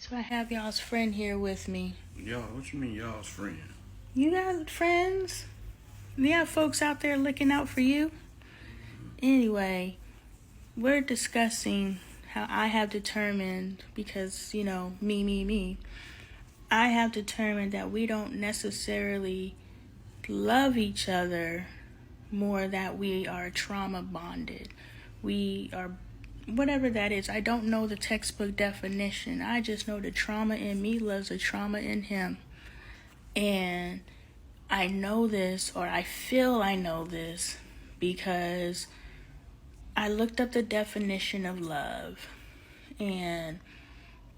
So I have y'all's friend here with me. Y'all, what you mean y'all's friend? You got friends? You have folks out there looking out for you? Anyway, we're discussing how I have determined, because, me, I have determined that we don't necessarily love each other more, that we are trauma bonded. We are, whatever that is. I don't know the textbook definition. I just know the trauma in me loves the trauma in him. And I know this, or I feel I know this, because I looked up the definition of love, and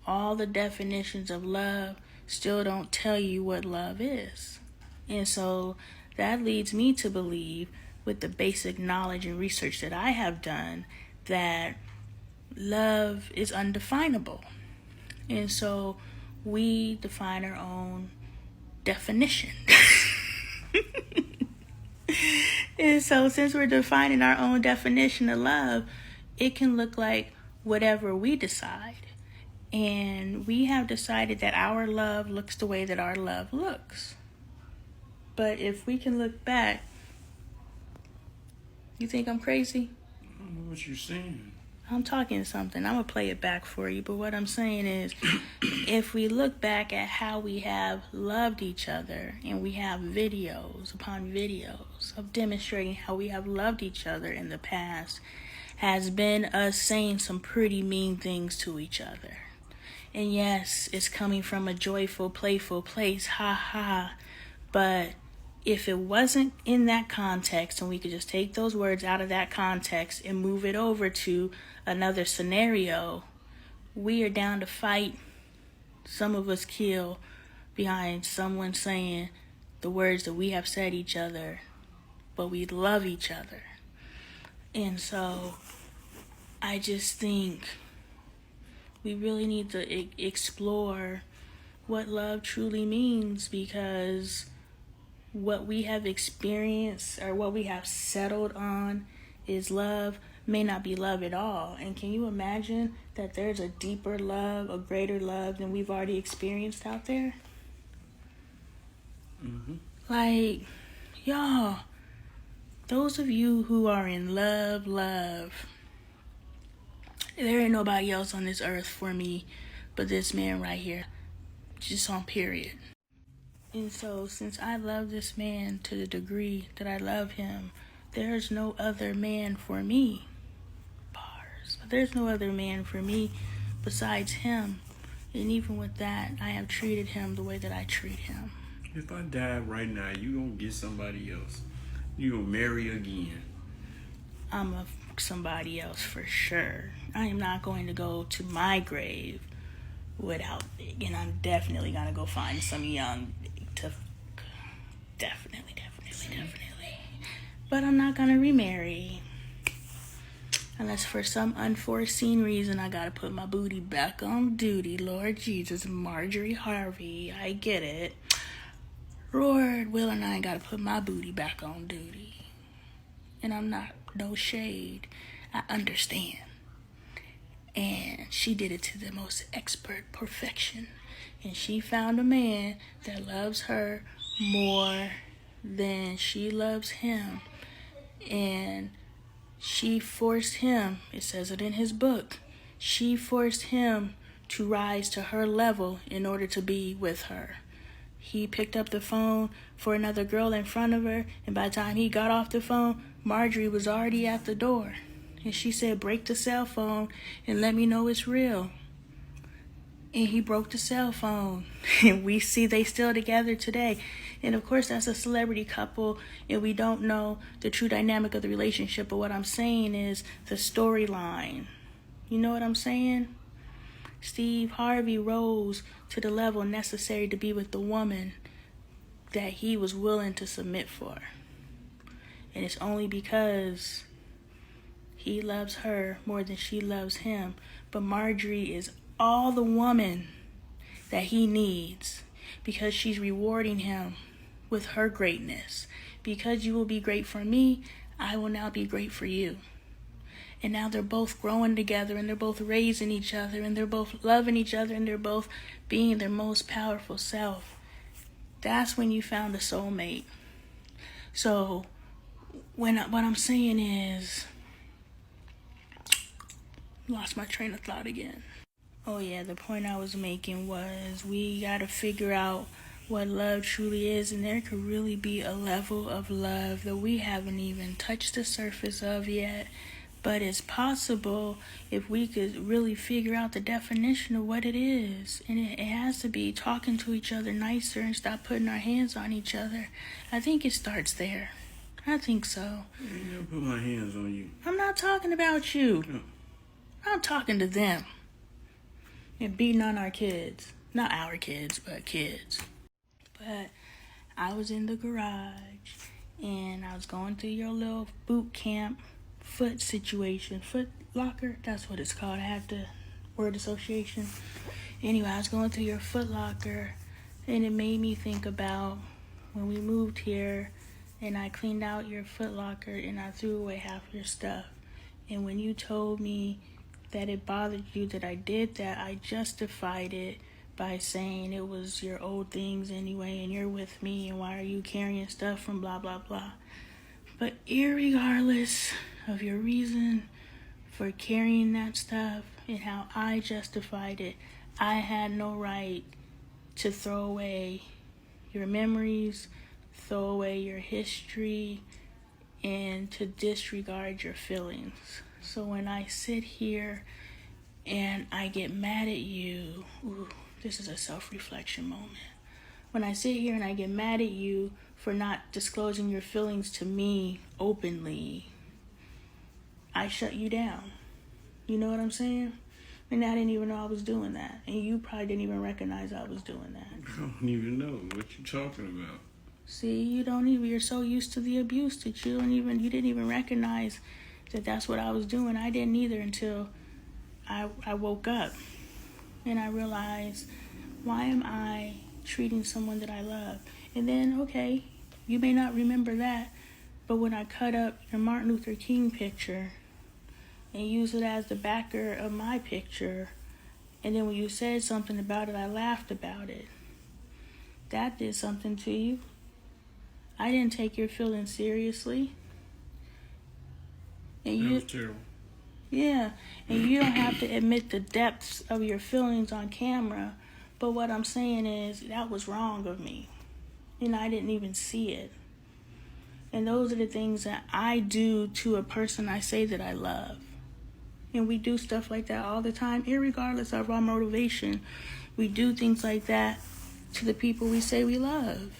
all the definitions of love still don't tell you what love is. And so that leads me to believe, with the basic knowledge and research that I have done, that love is undefinable. And so we define our own definition. And so since we're defining our own definition of love, it can look like whatever we decide. And we have decided that our love looks the way that our love looks. But if we can look back, you think I'm crazy? I don't know what you're saying. I'm talking something. I'm going to play it back for you. But what I'm saying is, if we look back at how we have loved each other, and we have videos upon videos of demonstrating how we have loved each other in the past, has been us saying some pretty mean things to each other. And yes, it's coming from a joyful, playful place. Ha ha. But if it wasn't in that context, and we could just take those words out of that context and move it over to another scenario, we are down to fight. Some of us kill behind someone saying the words that we have said each other, but we love each other. And so I just think we really need to explore what love truly means, because what we have experienced, or what we have settled on, is love, may not be love at all. And can you imagine that there's a deeper love, a greater love than we've already experienced out there? Mm-hmm. Like, y'all, those of you who are in love, there ain't nobody else on this earth for me but this man right here. Just on period. And so, since I love this man to the degree that I love him, there's no other man for me. Bars. There's no other man for me besides him. And even with that, I have treated him the way that I treat him. If I die right now, you gonna get somebody else. You gonna marry again. I'm somebody else for sure. I am not going to go to my grave without, and I'm definitely gonna go find some young to definitely. But I'm not gonna remarry unless for some unforeseen reason I gotta put my booty back on duty. Lord Jesus, Marjorie Harvey, I get it. Lord willing, I ain't gotta put my booty back on duty. And I'm not, no shade, I understand. And she did it to the most expert perfection. And she found a man that loves her more than she loves him. And she forced him, it says it in his book, she forced him to rise to her level in order to be with her. He picked up the phone for another girl in front of her, and by the time he got off the phone, Marjorie was already at the door. And she said, break the cell phone and let me know it's real. And he broke the cell phone. And we see they still together today. And of course, that's a celebrity couple, and we don't know the true dynamic of the relationship. But what I'm saying is the storyline. You know what I'm saying? Steve Harvey rose to the level necessary to be with the woman that he was willing to submit for. And it's only because he loves her more than she loves him. But Marjorie is all the woman that he needs, because she's rewarding him with her greatness. Because you will be great for me, I will now be great for you. And now they're both growing together, and they're both raising each other, and they're both loving each other, and they're both being their most powerful self. That's when you found a soulmate. So what I'm saying is, lost my train of thought again. Oh yeah, the point I was making was we gotta figure out what love truly is, and there could really be a level of love that we haven't even touched the surface of yet. But it's possible if we could really figure out the definition of what it is. And it has to be talking to each other nicer and stop putting our hands on each other. I think it starts there. I think so. I ain't never put my hands on you. I'm not talking about you. No. I'm talking to them. And beating on our kids. Not our kids, but kids. But I was in the garage and I was going through your little boot camp foot situation. Foot locker, that's what it's called. I have the word association. Anyway, I was going through your foot locker and it made me think about when we moved here and I cleaned out your foot locker and I threw away half your stuff. And when you told me that it bothered you that I did that, I justified it by saying it was your old things anyway and you're with me and why are you carrying stuff from blah blah blah. But irregardless of your reason for carrying that stuff and how I justified it, I had no right to throw away your memories, throw away your history, and to disregard your feelings. So when I sit here and I get mad at you, this is a self-reflection moment. When I sit here and I get mad at you for not disclosing your feelings to me openly, I shut you down. You know what I'm saying? And I didn't even know I was doing that. And you probably didn't even recognize I was doing that. I don't even know what you're talking about. See, you're so used to the abuse that you didn't even recognize that that's what I was doing. I didn't either until I woke up and I realized, why am I treating someone that I love? And then, okay, you may not remember that, but when I cut up your Martin Luther King picture and use it as the backer of my picture, and then when you said something about it, I laughed about it. That did something to you. I didn't take your feelings seriously. And That was terrible. Yeah, and you don't have to admit the depths of your feelings on camera, but what I'm saying is that was wrong of me, and I didn't even see it. And those are the things that I do to a person I say that I love. And we do stuff like that all the time, irregardless of our motivation. We do things like that to the people we say we love.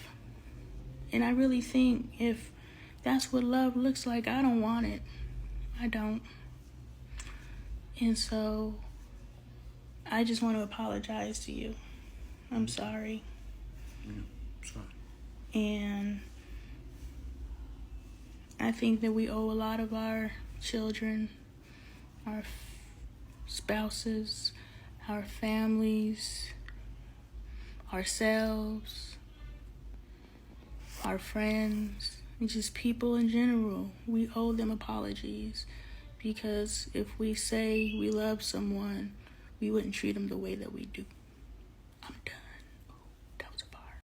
And I really think if that's what love looks like, I don't want it. I don't. And so I just want to apologize to you. I'm sorry. Yeah, sorry. And I think that we owe a lot of our children, our spouses, our families, ourselves, our friends, and just people in general. We owe them apologies. Because if we say we love someone, we wouldn't treat them the way that we do. I'm done.